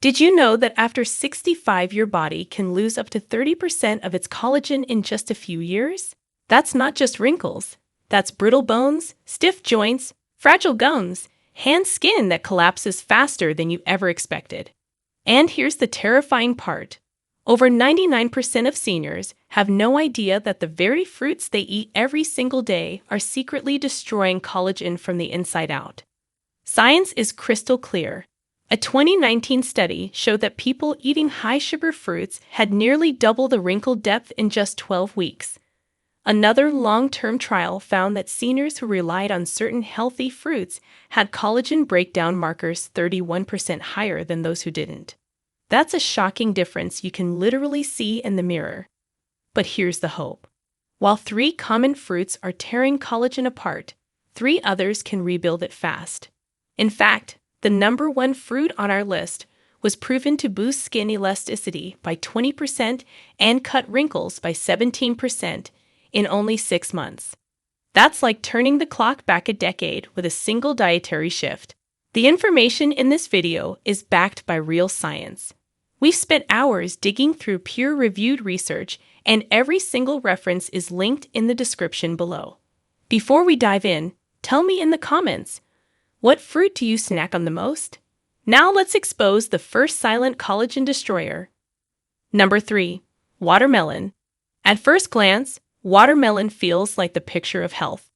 Did you know that after 65, your body can lose up to 30% of its collagen in just a few years? That's not just wrinkles. That's brittle bones, stiff joints, fragile gums, and skin that collapses faster than you ever expected. And here's the terrifying part. Over 99% of seniors have no idea that the very fruits they eat every single day are secretly destroying collagen from the inside out. Science is crystal clear. A 2019 study showed that people eating high-sugar fruits had nearly double the wrinkle depth in just 12 weeks. Another long-term trial found that seniors who relied on certain healthy fruits had collagen breakdown markers 31% higher than those who didn't. That's a shocking difference you can literally see in the mirror. But here's the hope. While 3 common fruits are tearing collagen apart, 3 others can rebuild it fast. In fact, the number 1 fruit on our list was proven to boost skin elasticity by 20% and cut wrinkles by 17% in only 6 months. That's like turning the clock back a decade with a single dietary shift. The information in this video is backed by real science. We've spent hours digging through peer-reviewed research, and every single reference is linked in the description below. Before we dive in, tell me in the comments, what fruit do you snack on the most? Now let's expose the first silent collagen destroyer. Number 3. Watermelon. At first glance, watermelon feels like the picture of health.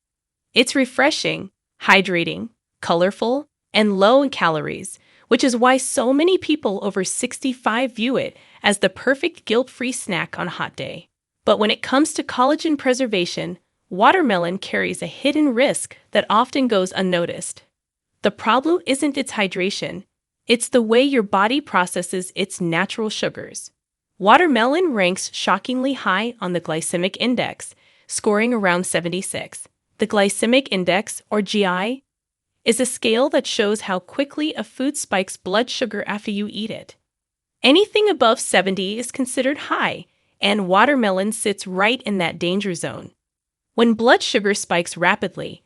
It's refreshing, hydrating, colorful, and low in calories, which is why so many people over 65 view it as the perfect guilt-free snack on a hot day. But when it comes to collagen preservation, watermelon carries a hidden risk that often goes unnoticed. The problem isn't its hydration, it's the way your body processes its natural sugars. Watermelon ranks shockingly high on the glycemic index, scoring around 76. The glycemic index, or GI, is a scale that shows how quickly a food spikes blood sugar after you eat it. Anything above 70 is considered high, and watermelon sits right in that danger zone. When blood sugar spikes rapidly,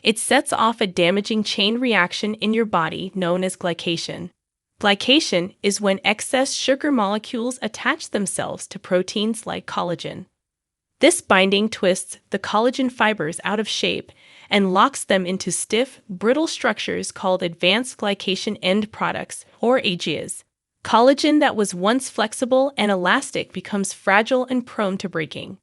it sets off a damaging chain reaction in your body known as glycation. Glycation is when excess sugar molecules attach themselves to proteins like collagen. This binding twists the collagen fibers out of shape and locks them into stiff, brittle structures called advanced glycation end products, or AGEs. Collagen that was once flexible and elastic becomes fragile and prone to breaking.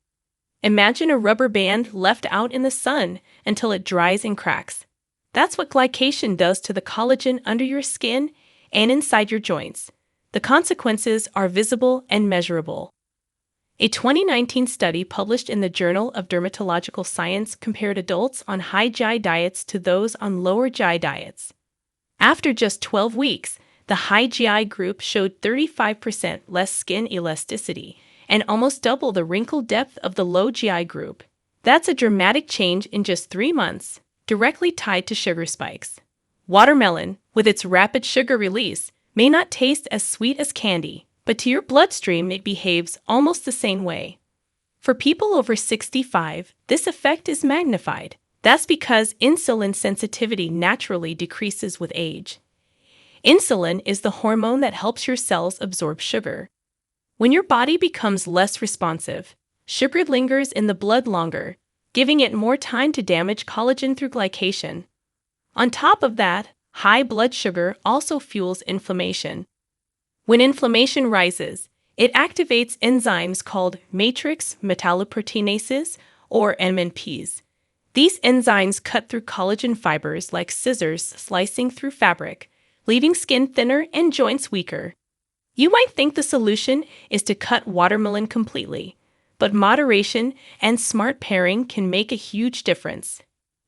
Imagine a rubber band left out in the sun until it dries and cracks. That's what glycation does to the collagen under your skin and inside your joints. The consequences are visible and measurable. A 2019 study published in the Journal of Dermatological Science compared adults on high GI diets to those on lower GI diets. After just 12 weeks, the high GI group showed 35% less skin elasticity and almost double the wrinkle depth of the low GI group. That's a dramatic change in just 3 months, directly tied to sugar spikes. Watermelon, with its rapid sugar release, may not taste as sweet as candy, but to your bloodstream it behaves almost the same way. For people over 65, this effect is magnified. That's because insulin sensitivity naturally decreases with age. Insulin is the hormone that helps your cells absorb sugar. When your body becomes less responsive, sugar lingers in the blood longer, giving it more time to damage collagen through glycation. On top of that, high blood sugar also fuels inflammation. When inflammation rises, it activates enzymes called matrix metalloproteinases, or MMPs. These enzymes cut through collagen fibers like scissors slicing through fabric, leaving skin thinner and joints weaker. You might think the solution is to cut watermelon completely, but moderation and smart pairing can make a huge difference.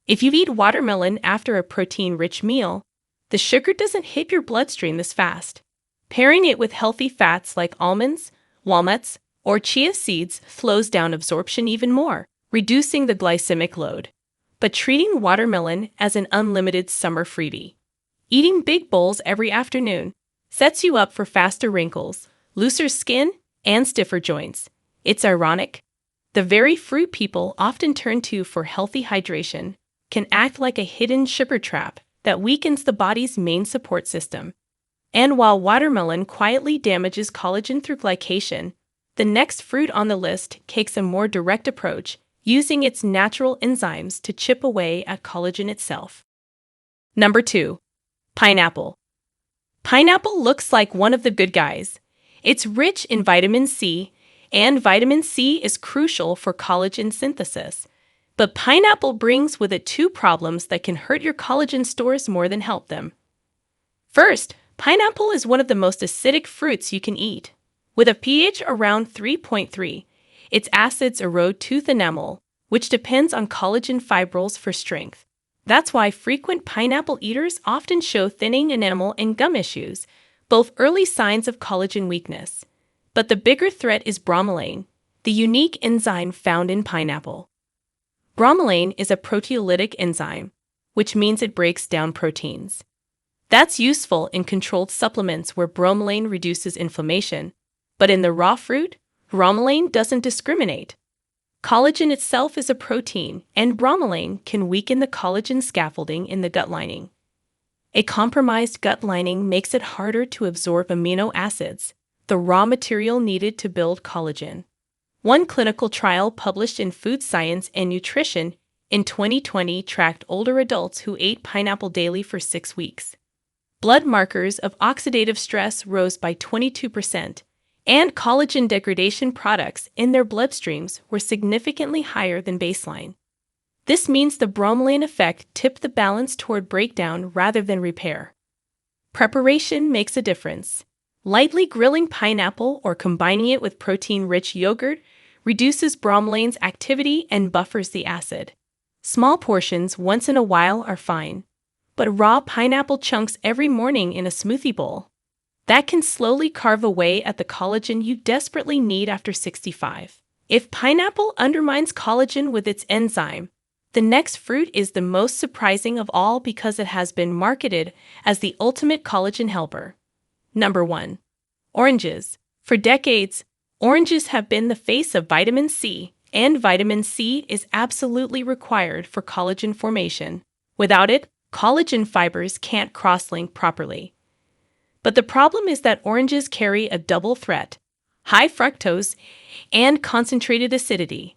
If you eat watermelon after a protein-rich meal, the sugar doesn't hit your bloodstream as fast. Pairing it with healthy fats like almonds, walnuts, or chia seeds slows down absorption even more, reducing the glycemic load. But treating watermelon as an unlimited summer freebie. Eating big bowls every afternoon sets you up for faster wrinkles, looser skin, and stiffer joints. It's ironic. The very fruit people often turn to for healthy hydration can act like a hidden sugar trap that weakens the body's main support system. And while watermelon quietly damages collagen through glycation, the next fruit on the list takes a more direct approach, using its natural enzymes to chip away at collagen itself. Number 2. Pineapple. Pineapple looks like one of the good guys. It's rich in vitamin C, and vitamin C is crucial for collagen synthesis. But pineapple brings with it two problems that can hurt your collagen stores more than help them. First, pineapple is one of the most acidic fruits you can eat. With a pH around 3.3, its acids erode tooth enamel, which depends on collagen fibrils for strength. That's why frequent pineapple eaters often show thinning enamel and gum issues, both early signs of collagen weakness. But the bigger threat is bromelain, the unique enzyme found in pineapple. Bromelain is a proteolytic enzyme, which means it breaks down proteins. That's useful in controlled supplements where bromelain reduces inflammation, but in the raw fruit, bromelain doesn't discriminate. Collagen itself is a protein, and bromelain can weaken the collagen scaffolding in the gut lining. A compromised gut lining makes it harder to absorb amino acids, the raw material needed to build collagen. One clinical trial published in Food Science and Nutrition in 2020 tracked older adults who ate pineapple daily for 6 weeks. Blood markers of oxidative stress rose by 22%, and collagen degradation products in their bloodstreams were significantly higher than baseline. This means the bromelain effect tipped the balance toward breakdown rather than repair. Preparation makes a difference. Lightly grilling pineapple or combining it with protein-rich yogurt reduces bromelain's activity and buffers the acid. Small portions once in a while are fine, but raw pineapple chunks every morning in a smoothie bowl, that can slowly carve away at the collagen you desperately need after 65. If pineapple undermines collagen with its enzyme, the next fruit is the most surprising of all because it has been marketed as the ultimate collagen helper. Number 1. Oranges. For decades, oranges have been the face of vitamin C, and vitamin C is absolutely required for collagen formation. Without it, collagen fibers can't cross-link properly. But the problem is that oranges carry a double threat: high fructose and concentrated acidity.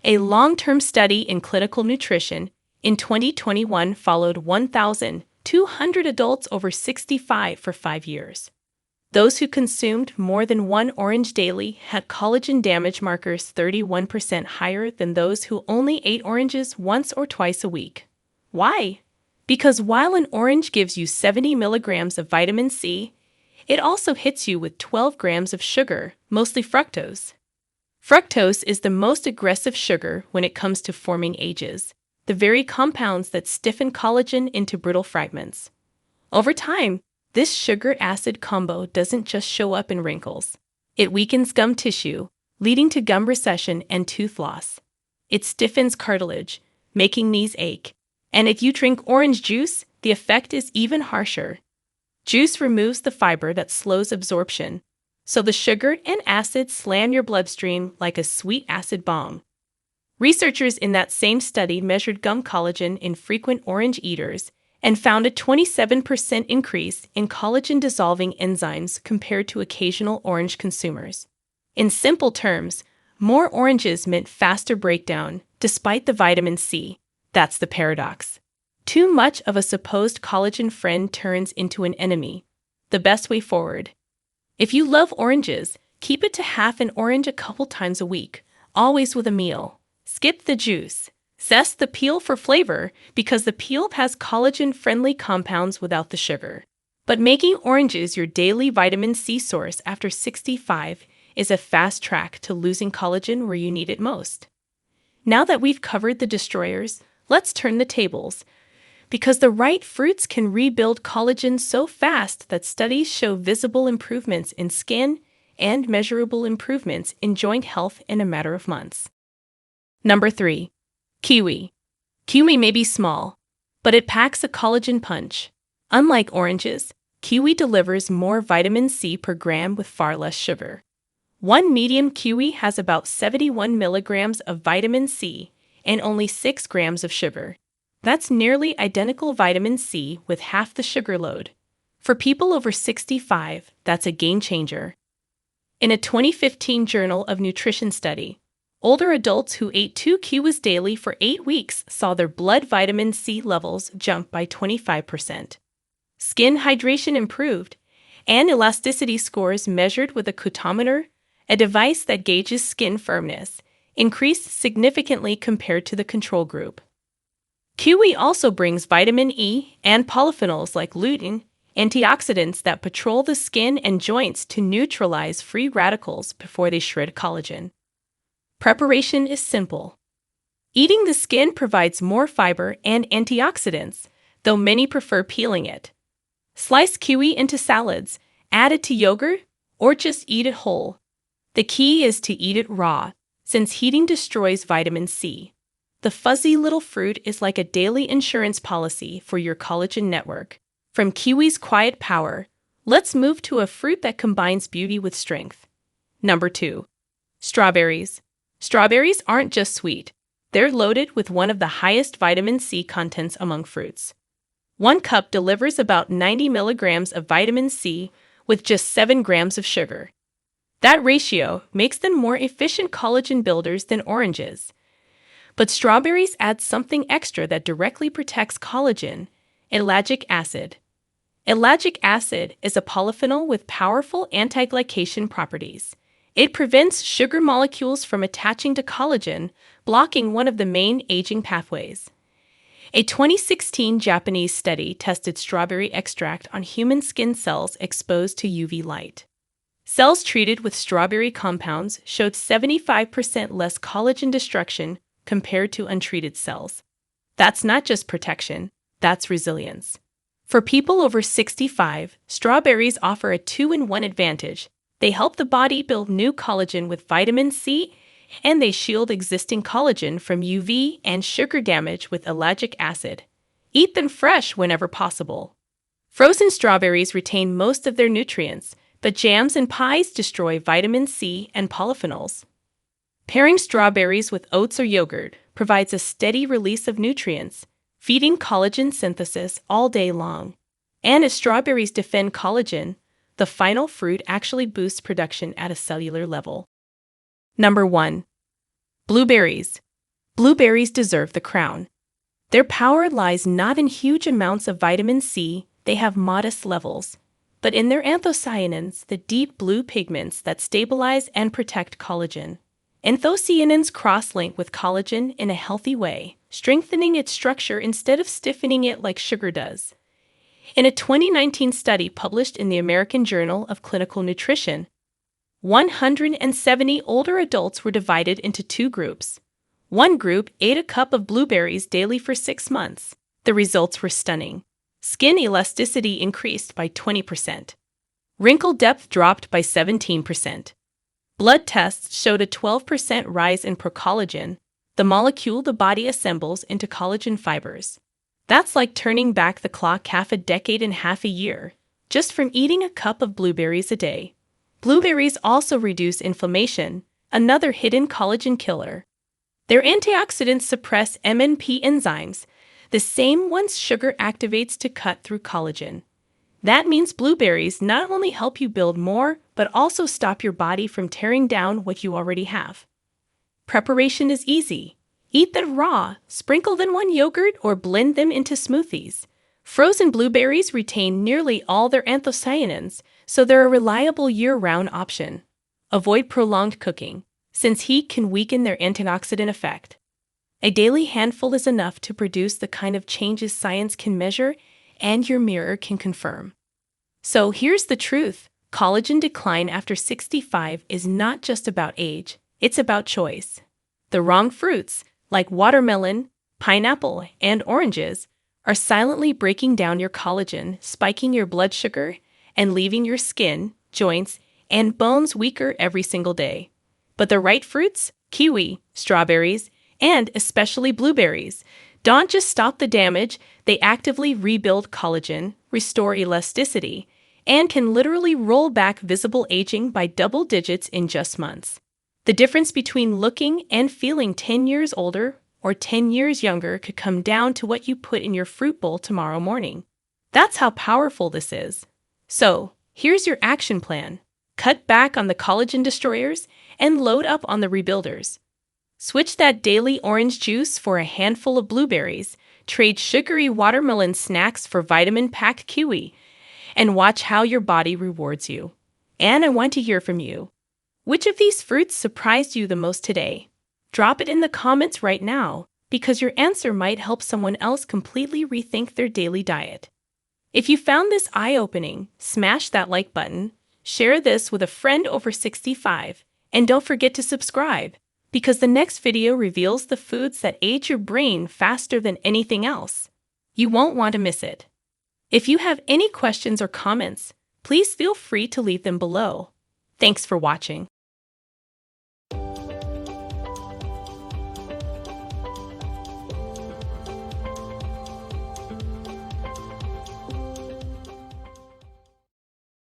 A long-term study in clinical nutrition in 2021 followed 1,200 adults over 65 for 5 years. Those who consumed more than one orange daily had collagen damage markers 31% higher than those who only ate oranges once or twice a week. Why? Because while an orange gives you 70 milligrams of vitamin C, it also hits you with 12 grams of sugar, mostly fructose. Fructose is the most aggressive sugar when it comes to forming ages, the very compounds that stiffen collagen into brittle fragments. Over time, this sugar-acid combo doesn't just show up in wrinkles. It weakens gum tissue, leading to gum recession and tooth loss. It stiffens cartilage, making knees ache. And if you drink orange juice, the effect is even harsher. Juice removes the fiber that slows absorption, so the sugar and acid slam your bloodstream like a sweet acid bomb. Researchers in that same study measured gum collagen in frequent orange eaters and found a 27% increase in collagen-dissolving enzymes compared to occasional orange consumers. In simple terms, more oranges meant faster breakdown, despite the vitamin C. That's the paradox. Too much of a supposed collagen friend turns into an enemy. The best way forward. If you love oranges, keep it to half an orange a couple times a week, always with a meal. Skip the juice. Zest the peel for flavor because the peel has collagen-friendly compounds without the sugar. But making oranges your daily vitamin C source after 65 is a fast track to losing collagen where you need it most. Now that we've covered the destroyers, let's turn the tables, because the right fruits can rebuild collagen so fast that studies show visible improvements in skin and measurable improvements in joint health in a matter of months. Number 3. Kiwi. Kiwi may be small, but it packs a collagen punch. Unlike oranges, kiwi delivers more vitamin C per gram with far less sugar. One medium kiwi has about 71 milligrams of vitamin C and only 6 grams of sugar. That's nearly identical vitamin C with half the sugar load. For people over 65, that's a game changer. In a 2015 Journal of Nutrition study, older adults who ate 2 kiwis daily for 8 weeks saw their blood vitamin C levels jump by 25%. Skin hydration improved, and elasticity scores measured with a cutometer, a device that gauges skin firmness, increased significantly compared to the control group. Kiwi also brings vitamin E and polyphenols like lutein, antioxidants that patrol the skin and joints to neutralize free radicals before they shred collagen. Preparation is simple. Eating the skin provides more fiber and antioxidants, though many prefer peeling it. Slice kiwi into salads, add it to yogurt, or just eat it whole. The key is to eat it raw, since heating destroys vitamin C. The fuzzy little fruit is like a daily insurance policy for your collagen network. From kiwi's quiet power, let's move to a fruit that combines beauty with strength. Number 2. Strawberries. Strawberries aren't just sweet. They're loaded with one of the highest vitamin C contents among fruits. 1 cup delivers about 90 milligrams of vitamin C with just 7 grams of sugar. That ratio makes them more efficient collagen builders than oranges. But strawberries add something extra that directly protects collagen: ellagic acid. Ellagic acid is a polyphenol with powerful anti-glycation properties. It prevents sugar molecules from attaching to collagen, blocking one of the main aging pathways. A 2016 Japanese study tested strawberry extract on human skin cells exposed to UV light. Cells treated with strawberry compounds showed 75% less collagen destruction compared to untreated cells. That's not just protection, that's resilience. For people over 65, strawberries offer a 2-in-1 advantage. They help the body build new collagen with vitamin C, and they shield existing collagen from UV and sugar damage with ellagic acid. Eat them fresh whenever possible. Frozen strawberries retain most of their nutrients, but jams and pies destroy vitamin C and polyphenols. Pairing strawberries with oats or yogurt provides a steady release of nutrients, feeding collagen synthesis all day long. And as strawberries defend collagen, the final fruit actually boosts production at a cellular level. Number 1. Blueberries. Blueberries deserve the crown. Their power lies not in huge amounts of vitamin C, they have modest levels, but in their anthocyanins, the deep blue pigments that stabilize and protect collagen. Anthocyanins cross-link with collagen in a healthy way, strengthening its structure instead of stiffening it like sugar does. In a 2019 study published in the American Journal of Clinical Nutrition, 170 older adults were divided into 2 groups. One group ate a cup of blueberries daily for 6 months. The results were stunning. Skin elasticity increased by 20%. Wrinkle depth dropped by 17%. Blood tests showed a 12% rise in procollagen, the molecule the body assembles into collagen fibers. That's like turning back the clock half a decade and half a year, just from eating a cup of blueberries a day. Blueberries also reduce inflammation, another hidden collagen killer. Their antioxidants suppress MNP enzymes, the same ones sugar activates to cut through collagen. That means blueberries not only help you build more, but also stop your body from tearing down what you already have. Preparation is easy. Eat them raw, sprinkle them on yogurt, or blend them into smoothies. Frozen blueberries retain nearly all their anthocyanins, so they're a reliable year-round option. Avoid prolonged cooking, since heat can weaken their antioxidant effect. A daily handful is enough to produce the kind of changes science can measure and your mirror can confirm. So here's the truth. Collagen decline after 65 is not just about age, it's about choice. The wrong fruits, like watermelon, pineapple, and oranges, are silently breaking down your collagen, spiking your blood sugar, and leaving your skin, joints, and bones weaker every single day. But the right fruits, kiwi, strawberries, and especially blueberries, don't just stop the damage, they actively rebuild collagen, restore elasticity, and can literally roll back visible aging by double digits in just months. The difference between looking and feeling 10 years older or 10 years younger could come down to what you put in your fruit bowl tomorrow morning. That's how powerful this is. So, here's your action plan. Cut back on the collagen destroyers and load up on the rebuilders. Switch that daily orange juice for a handful of blueberries, trade sugary watermelon snacks for vitamin-packed kiwi, and watch how your body rewards you. And I want to hear from you. Which of these fruits surprised you the most today? Drop it in the comments right now, because your answer might help someone else completely rethink their daily diet. If you found this eye-opening, smash that like button, share this with a friend over 65, and don't forget to subscribe, because the next video reveals the foods that age your brain faster than anything else. You won't want to miss it. If you have any questions or comments, please feel free to leave them below. Thanks for watching.